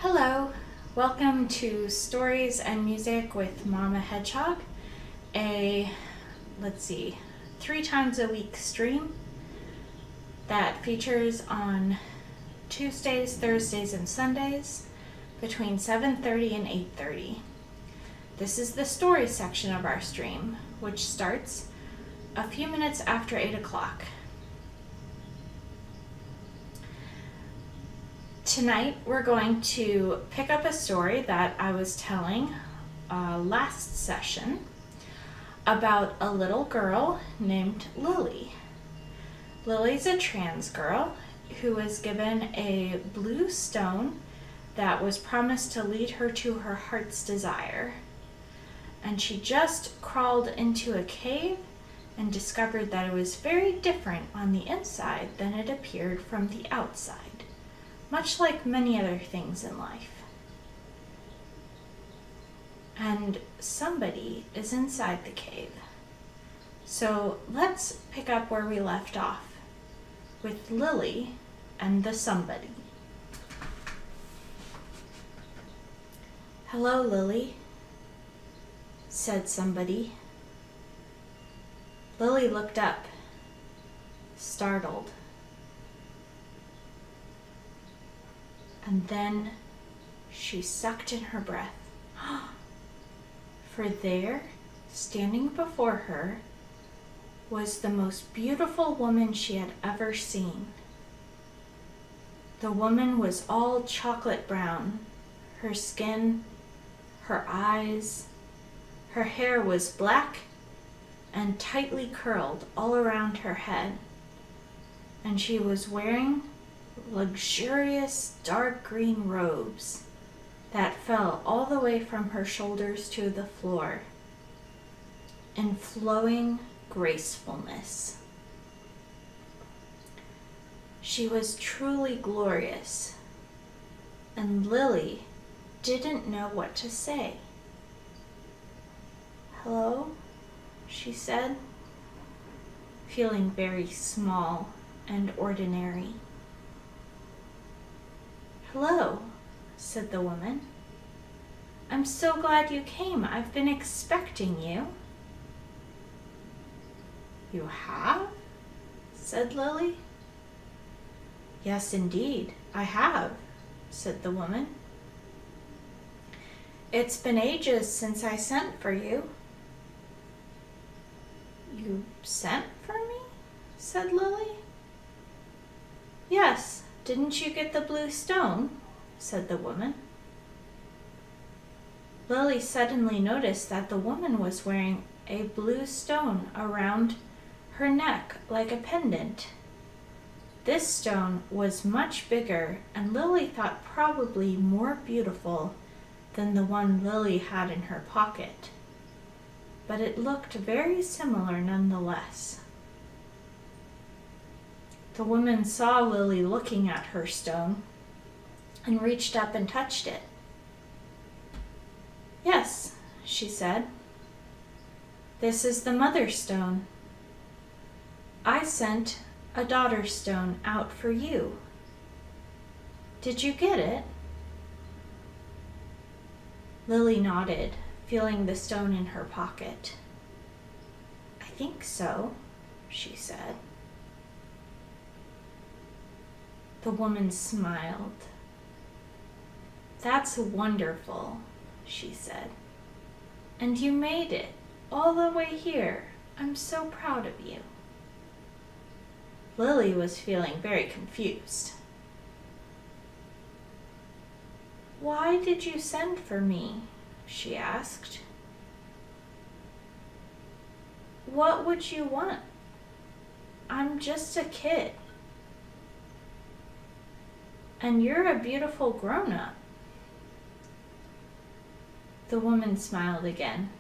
Hello, welcome to Stories and Music with Mama Hedgehog, a, 3 times a week stream that features on Tuesdays, Thursdays, and Sundays between 7:30 and 8:30. This is the story section of our stream, which starts a few minutes after 8 o'clock. Tonight we're going to pick up a story that I was telling last session about a little girl named Lily. Lily's a trans girl who was given a blue stone that was promised to lead her to her heart's desire. And she just crawled into a cave and discovered that it was very different on the inside than it appeared from the outside. Much like many other things in life. And somebody is inside the cave. So let's pick up where we left off with Lily and the somebody. "Hello, Lily," said somebody. Lily looked up, startled. And then she sucked in her breath. For there, standing before her, was the most beautiful woman she had ever seen. The woman was all chocolate brown. Her skin, her eyes, her hair was black and tightly curled all around her head. And she was wearing luxurious dark green robes that fell all the way from her shoulders to the floor in flowing gracefulness. She was truly glorious, and Lily didn't know what to say. "Hello," she said, feeling very small and ordinary. "Hello," said the woman. "I'm so glad you came. I've been expecting you." "You have?" said Lily. "Yes, indeed, I have," said the woman. "It's been ages since I sent for you." "You sent for me?" said Lily. "Yes. Didn't you get the blue stone?" said the woman. Lily suddenly noticed that the woman was wearing a blue stone around her neck like a pendant. This stone was much bigger and Lily thought probably more beautiful than the one Lily had in her pocket, but it looked very similar nonetheless. The woman saw Lily looking at her stone and reached up and touched it. "Yes," she said. "This is the mother stone. I sent a daughter stone out for you. Did you get it?" Lily nodded, feeling the stone in her pocket. "I think so," she said. The woman smiled. "That's wonderful," she said. "And you made it all the way here. I'm so proud of you." Lily was feeling very confused. "Why did you send for me?" she asked. "What would you want? I'm just a kid. And you're a beautiful grown-up." The woman smiled again.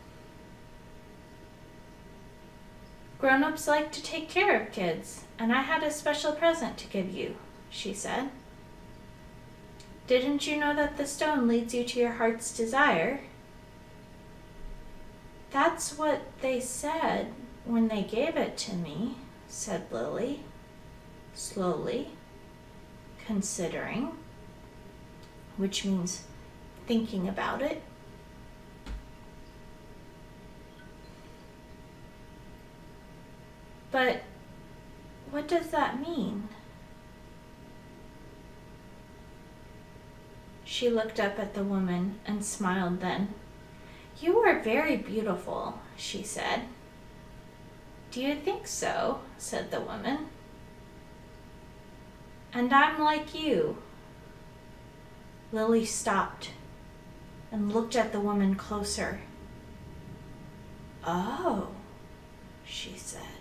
"Grown-ups like to take care of kids, and I had a special present to give you," she said. "Didn't you know that the stone leads you to your heart's desire?" "That's what they said when they gave it to me," said Lily, slowly, considering. which means thinking about it. But what does that mean? She looked up at the woman and smiled then. "You are very beautiful," she said. "Do you think so?" said the woman. "And I'm like you." Lily stopped and looked at the woman closer. "Oh," she said.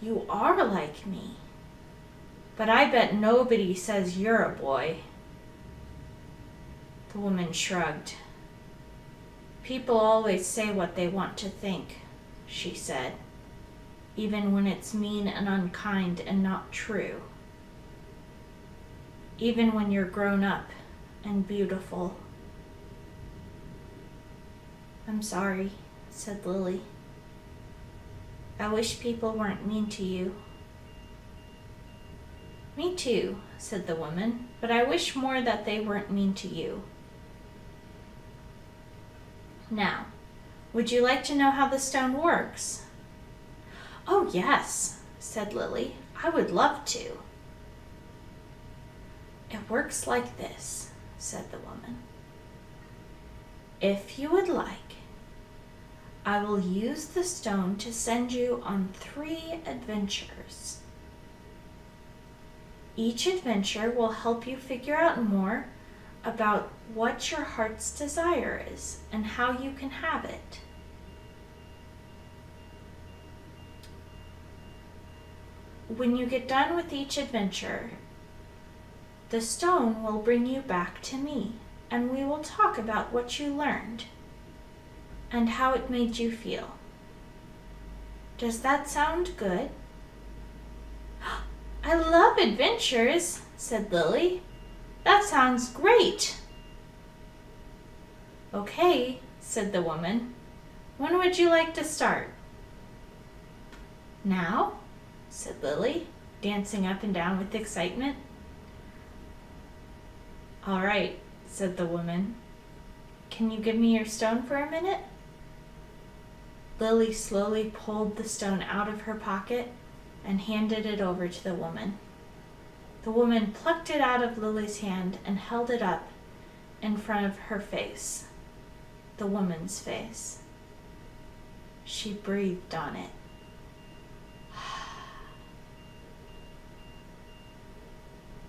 "You are like me. But I bet nobody says you're a boy." The woman shrugged. "People always say what they want to think," she said, "even when it's mean and unkind and not true. Even when you're grown up and beautiful." "I'm sorry," said Lily. "I wish people weren't mean to you." "Me too," said the woman, "but I wish more that they weren't mean to you. Now, would you like to know how the stone works?" "Oh, yes," said Lily. "I would love to." "It works like this," said the woman. "If you would like, I will use the stone to send you on 3 adventures. Each adventure will help you figure out more about what your heart's desire is and how you can have it. When you get done with each adventure, the stone will bring you back to me, and we will talk about what you learned and how it made you feel. Does that sound good?" "I love adventures," said Lily. "That sounds great." "Okay," said the woman. "When would you like to start?" "Now?" said Lily, dancing up and down with excitement. "All right," said the woman. "Can you give me your stone for a minute?" Lily slowly pulled the stone out of her pocket and handed it over to the woman. The woman plucked it out of Lily's hand and held it up in front of her face, the woman's face. She breathed on it.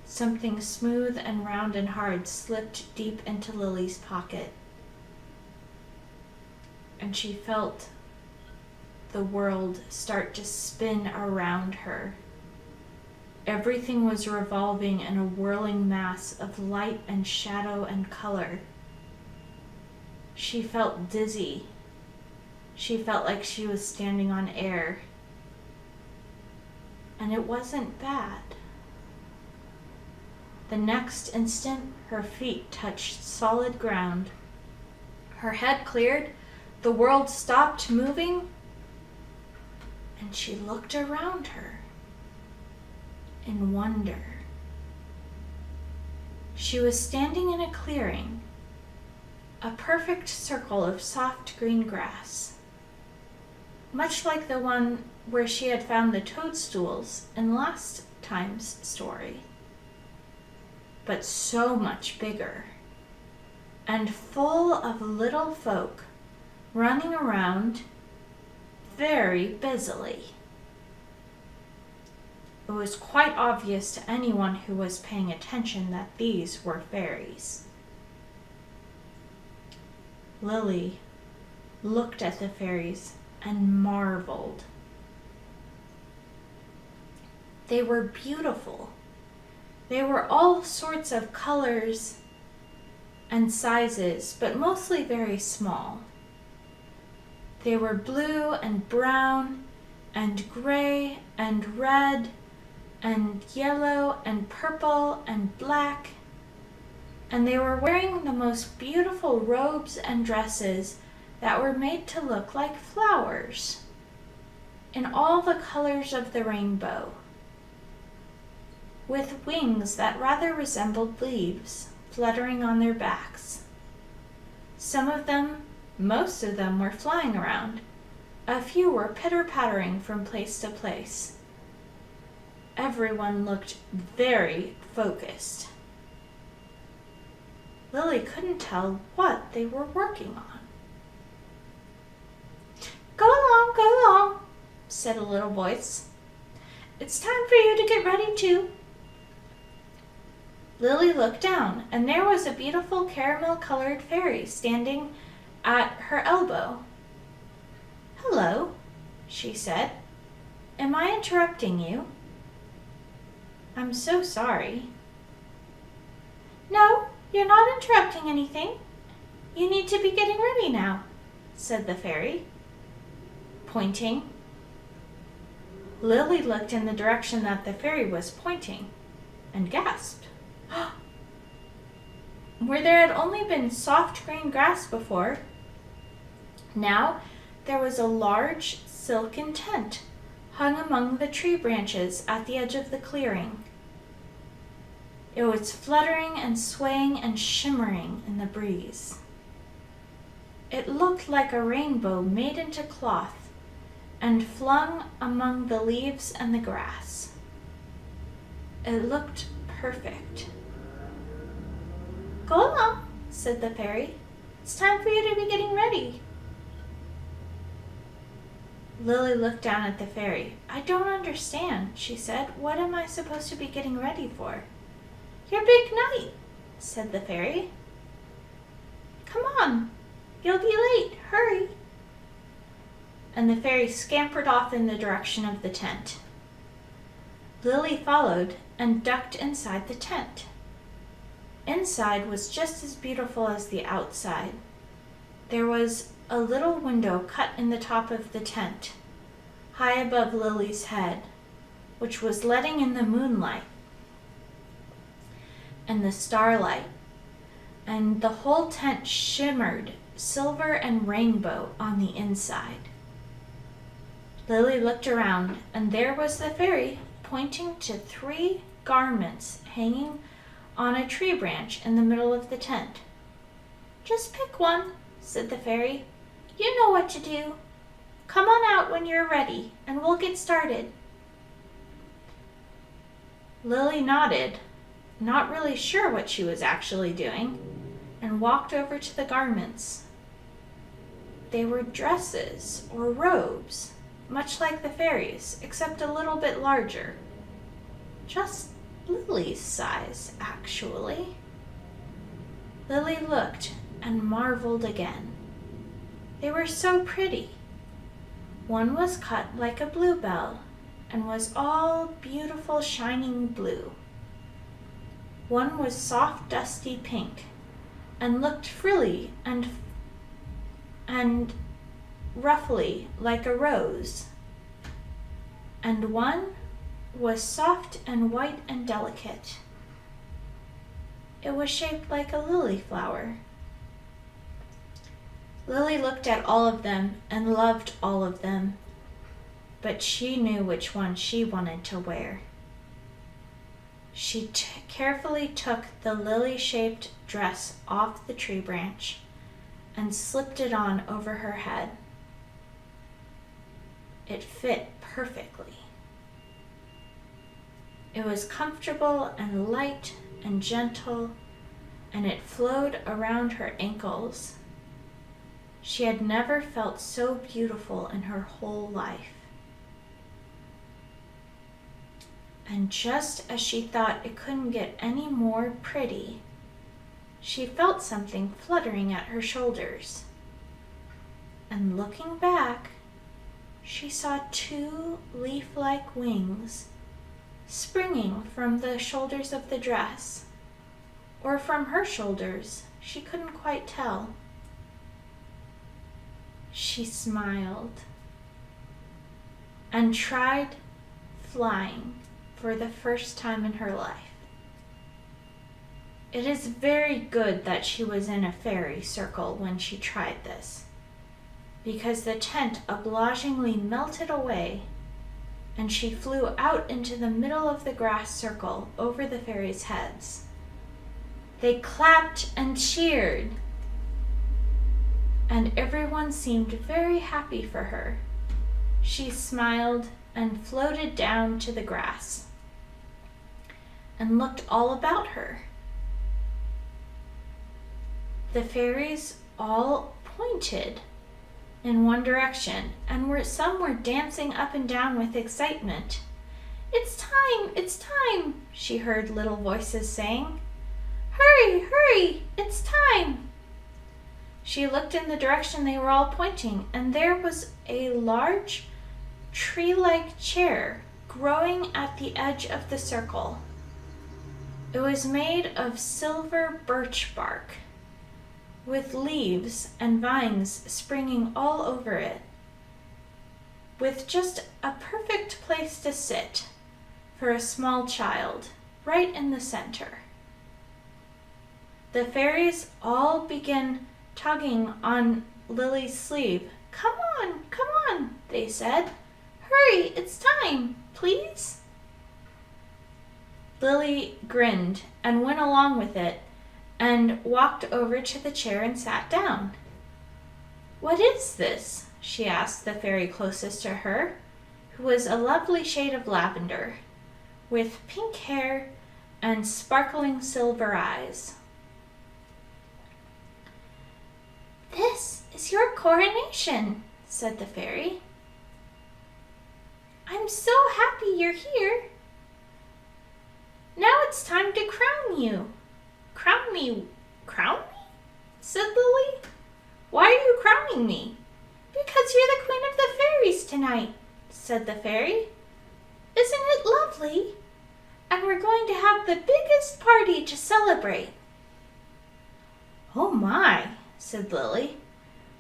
Something smooth and round and hard slipped deep into Lily's pocket, and she felt the world start to spin around her. Everything was revolving in a whirling mass of light and shadow and color. She felt dizzy. She felt like she was standing on air. And it wasn't bad. The next instant, her feet touched solid ground. Her head cleared, the world stopped moving, and she looked around her in wonder. She was standing in a clearing, a perfect circle of soft green grass, much like the one where she had found the toadstools in last time's story, but so much bigger, and full of little folk running around very busily. It was quite obvious to anyone who was paying attention that these were fairies. Lily looked at the fairies and marveled. They were beautiful. They were all sorts of colors and sizes, but mostly very small. They were blue and brown and gray and red and yellow and purple and black, and they were wearing the most beautiful robes and dresses that were made to look like flowers in all the colors of the rainbow. with wings that rather resembled leaves fluttering on their backs. Some of them, most of them, were flying around. A few were pitter-pattering from place to place. Everyone looked very focused. Lily couldn't tell what they were working on. Go along, said a little voice. It's time for you to get ready too. Lily looked down, and there was a beautiful caramel-colored fairy standing at her elbow. Hello, she said. Am I interrupting you? I'm so sorry. No, you're not interrupting anything. You need to be getting ready now, said the fairy, pointing. Lily looked in the direction that the fairy was pointing and gasped. Where there had only been soft green grass before, now there was a large silken tent hung among the tree branches at the edge of the clearing. It was fluttering and swaying and shimmering in the breeze. It looked like a rainbow made into cloth and flung among the leaves and the grass. It looked perfect. Go along, said the fairy. It's time for you to be getting ready. Lily looked down at the fairy. I don't understand, she said. What am I supposed to be getting ready for? Your big night, said the fairy. Come on, you'll be late. Hurry. And the fairy scampered off in the direction of the tent. Lily followed and ducked inside the tent. Inside was just as beautiful as the outside. There was a little window cut in the top of the tent, high above Lily's head, which was letting in the moonlight and the starlight, and the whole tent shimmered silver and rainbow on the inside. Lily looked around, and there was the fairy pointing to 3 garments hanging on a tree branch in the middle of the tent. Just pick one, said the fairy. You know what to do. Come on out when you're ready, and we'll get started. Lily nodded, not really sure what she was actually doing, and walked over to the garments. They were dresses or robes, much like the fairy's, except a little bit larger. Just Lily's size, actually. Lily looked and marveled again. They were so pretty. One was cut like a bluebell and was all beautiful shining blue. One was soft dusty pink and looked frilly and ruffly like a rose. And one was soft and white and delicate. It was shaped like a lily flower. Lily looked at all of them and loved all of them, but she knew which one she wanted to wear. She carefully took the lily-shaped dress off the tree branch and slipped it on over her head. It fit perfectly. It was comfortable and light and gentle, and it flowed around her ankles. She had never felt so beautiful in her whole life. And just as she thought it couldn't get any more pretty, she felt something fluttering at her shoulders. And looking back, she saw 2 leaf-like wings springing from the shoulders of the dress, or from her shoulders, she couldn't quite tell. She smiled and tried flying for the first time in her life. It is very good that she was in a fairy circle when she tried this, because the tent obligingly melted away and she flew out into the middle of the grass circle over the fairies' heads. They clapped and cheered, and everyone seemed very happy for her. She smiled and floated down to the grass and looked all about her. The fairies all pointed in one direction, and some were dancing up and down with excitement. It's time, she heard little voices saying. Hurry, it's time. She looked in the direction they were all pointing, and there was a large tree-like chair growing at the edge of the circle. It was made of silver birch bark, with leaves and vines springing all over it, with just a perfect place to sit for a small child, right in the center. The fairies all began tugging on Lily's sleeve. Come on, they said. Hurry, it's time, please. Lily grinned and went along with it, and walked over to the chair and sat down. What is this? She asked the fairy closest to her, who was a lovely shade of lavender, with pink hair and sparkling silver eyes. This is your coronation, said the fairy. I'm so happy you're here. Now it's time to crown you. Crown me? Said Lily. Why are you crowning me? Because you're the queen of the fairies tonight, said the fairy. Isn't it lovely? And we're going to have the biggest party to celebrate. Oh my, said Lily,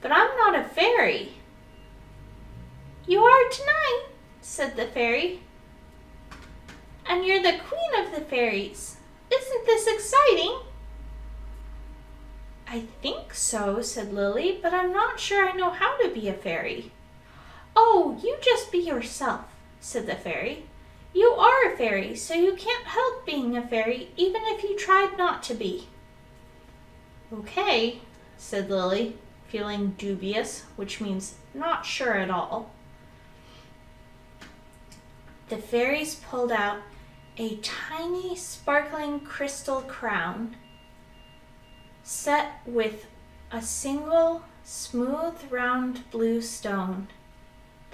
but I'm not a fairy. You are tonight, said the fairy. And you're the queen of the fairies. Isn't this exciting? I think so, said Lily, but I'm not sure I know how to be a fairy. Oh, you just be yourself, said the fairy. You are a fairy, so you can't help being a fairy, even if you tried not to be. Okay, said Lily, feeling dubious, which means not sure at all. The fairies pulled out a tiny sparkling crystal crown set with a single smooth round blue stone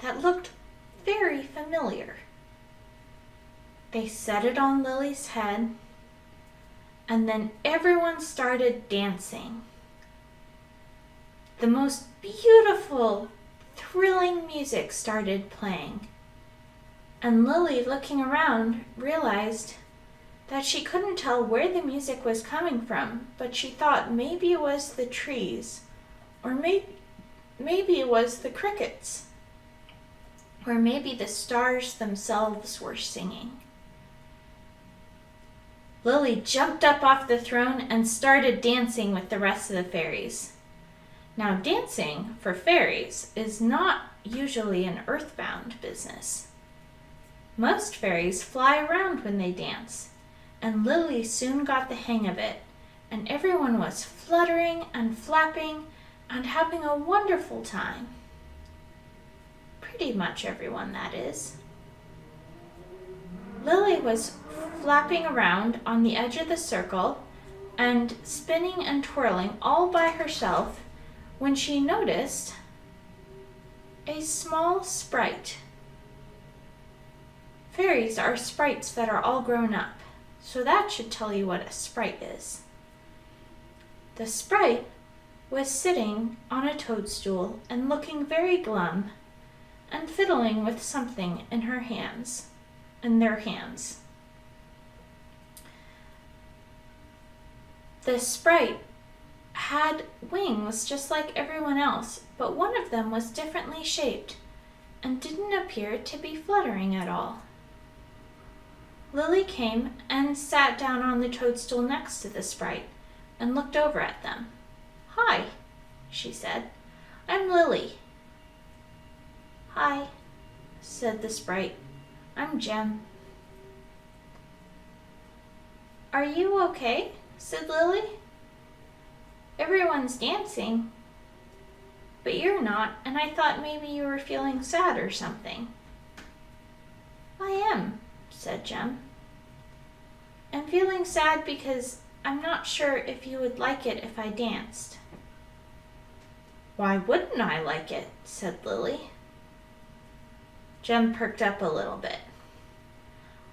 that looked very familiar. They set it on Lily's head, and then everyone started dancing. The most beautiful, thrilling music started playing, and Lily, looking around, realized that she couldn't tell where the music was coming from, but she thought maybe it was the trees, or maybe it was the crickets, or maybe the stars themselves were singing. Lily jumped up off the throne and started dancing with the rest of the fairies. Now, dancing for fairies is not usually an earthbound business. Most fairies fly around when they dance, and Lily soon got the hang of it, and everyone was fluttering and flapping and having a wonderful time. Pretty much everyone, that is. Lily was flapping around on the edge of the circle and spinning and twirling all by herself when she noticed a small sprite. Fairies are sprites that are all grown up, so that should tell you what a sprite is. The sprite was sitting on a toadstool and looking very glum and fiddling with something in their hands. The sprite had wings just like everyone else, but one of them was differently shaped and didn't appear to be fluttering at all. Lily came and sat down on the toadstool next to the sprite and looked over at them. Hi, she said. I'm Lily. Hi, said the sprite. I'm Jem." "Are you okay?" said Lily. "Everyone's dancing, but you're not, and I thought maybe you were feeling sad or something." "I am," said Jem. "I'm feeling sad because I'm not sure if you would like it if I danced." "Why wouldn't I like it?" said Lily. Jem perked up a little bit.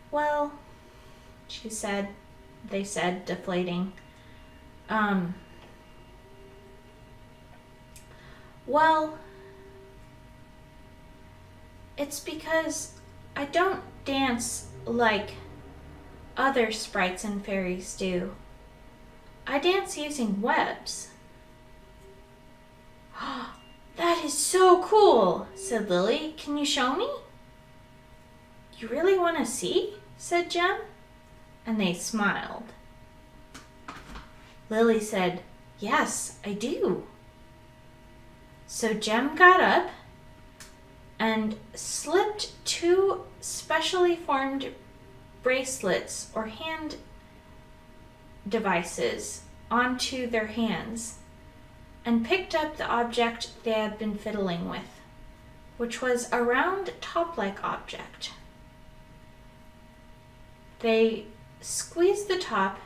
"Well," they said, deflating. "Well, it's because I don't dance like other sprites and fairies do. I dance using webs." "That is so cool," said Lily. "Can you show me?" "You really want to see?" said Jem, and they smiled. Lily said, "Yes, I do." So Jem got up and slipped 2 specially formed bracelets or hand devices onto their hands and picked up the object they had been fiddling with, which was a round top-like object. They squeezed the top,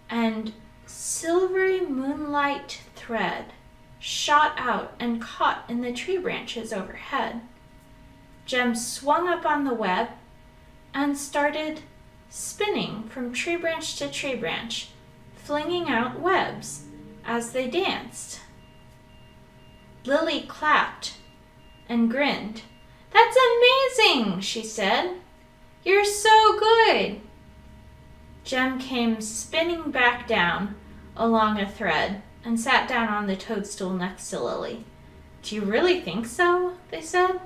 and silvery moonlight thread shot out and caught in the tree branches overhead. Jem swung up on the web and started spinning from tree branch to tree branch, flinging out webs as they danced. Lily clapped and grinned. "That's amazing," she said. "You're so good." Jem came spinning back down along a thread and sat down on the toadstool next to Lily. "Do you really think so?" they said.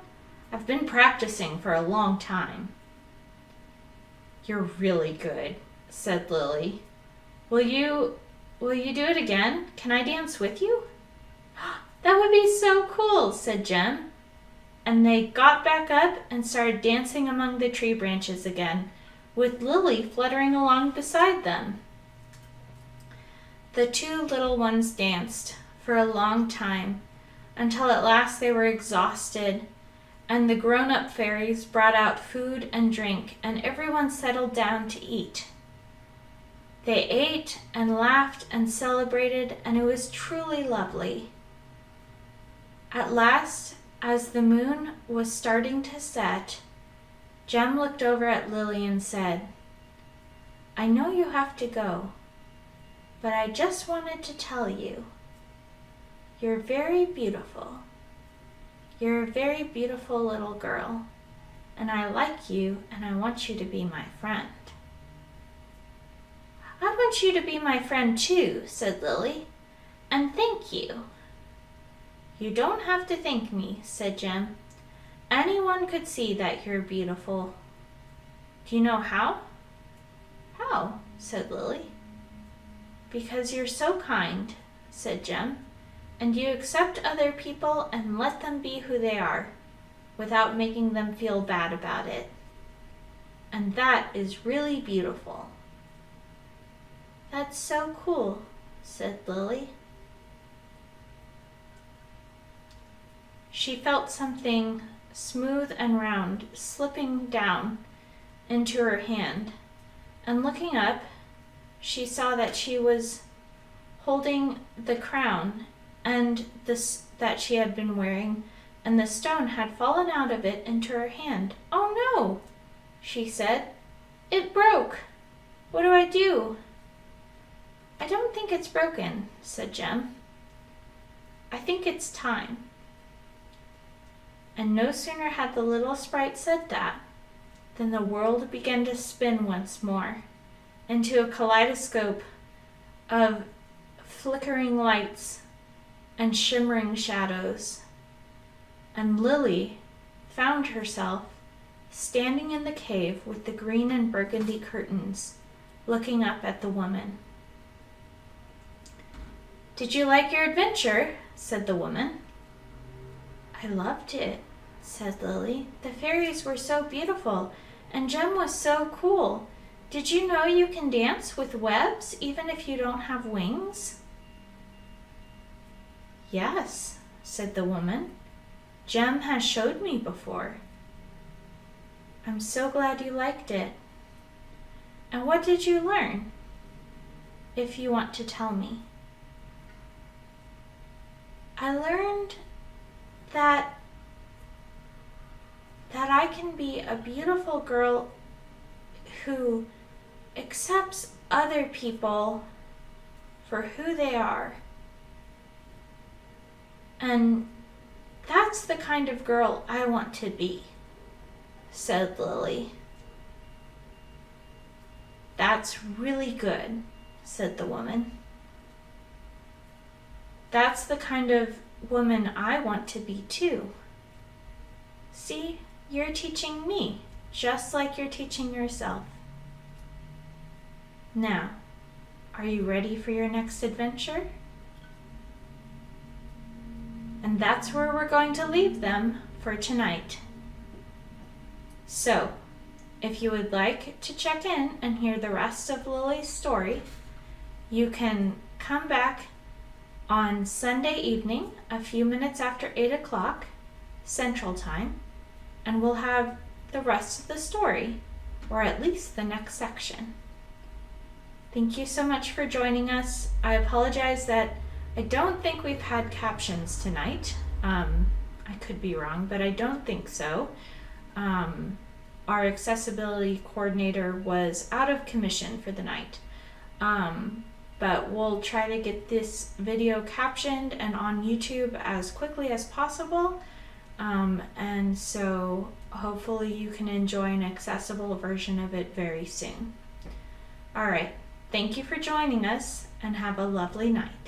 "I've been practicing for a long time." "You're really good," said Lily. Will you do it again? Can I dance with you?" "That would be so cool," said Jem. And they got back up and started dancing among the tree branches again, with Lily fluttering along beside them. The 2 little ones danced for a long time, until at last they were exhausted, and the grown-up fairies brought out food and drink, and everyone settled down to eat. They ate and laughed and celebrated, and it was truly lovely. At last, as the moon was starting to set, Jem looked over at Lily and said, "I know you have to go, but I just wanted to tell you, you're very beautiful. You're a very beautiful little girl, and I like you, and I want you to be my friend." "I want you to be my friend too," said Lily, "and thank you." "You don't have to thank me," said Jem. "Anyone could see that you're beautiful." "Do you know how?" "How?" said Lily. "Because you're so kind," said Jem, "and you accept other people and let them be who they are, without making them feel bad about it. And that is really beautiful." "That's so cool," said Lily. She felt something smooth and round slipping down into her hand, and looking up, she saw that she was holding the crown and that she had been wearing, and the stone had fallen out of it into her hand. "Oh no," she said. "It broke. What do I do?" "I don't think it's broken," said Jem. "I think it's time." And no sooner had the little sprite said that than the world began to spin once more into a kaleidoscope of flickering lights and shimmering shadows. And Lily found herself standing in the cave with the green and burgundy curtains, looking up at the woman. "Did you like your adventure?" said the woman. "I loved it," said Lily. "The fairies were so beautiful, And Jem was so cool. Did you know you can dance with webs even if you don't have wings? Yes, said the woman. Jem has showed me before. I'm so glad you liked it. And what did you learn? If you want to tell me. I learned that I can be a beautiful girl who accepts other people for who they are. And that's the kind of girl I want to be, said Lily. That's really good, said the woman. That's the kind of woman I want to be too. See, you're teaching me, just like you're teaching yourself. Now, are you ready for your next adventure? And that's where we're going to leave them for tonight. So, if you would like to check in and hear the rest of Lily's story, you can come back on Sunday evening, a few minutes after 8 o'clock Central Time, and we'll have the rest of the story, or at least the next section. Thank you so much for joining us. I apologize that I don't think we've had captions tonight. I could be wrong, but I don't think so. Our accessibility coordinator was out of commission for the night. But we'll try to get this video captioned and on YouTube as quickly as possible. And so hopefully you can enjoy an accessible version of it very soon. All right, thank you for joining us and have a lovely night.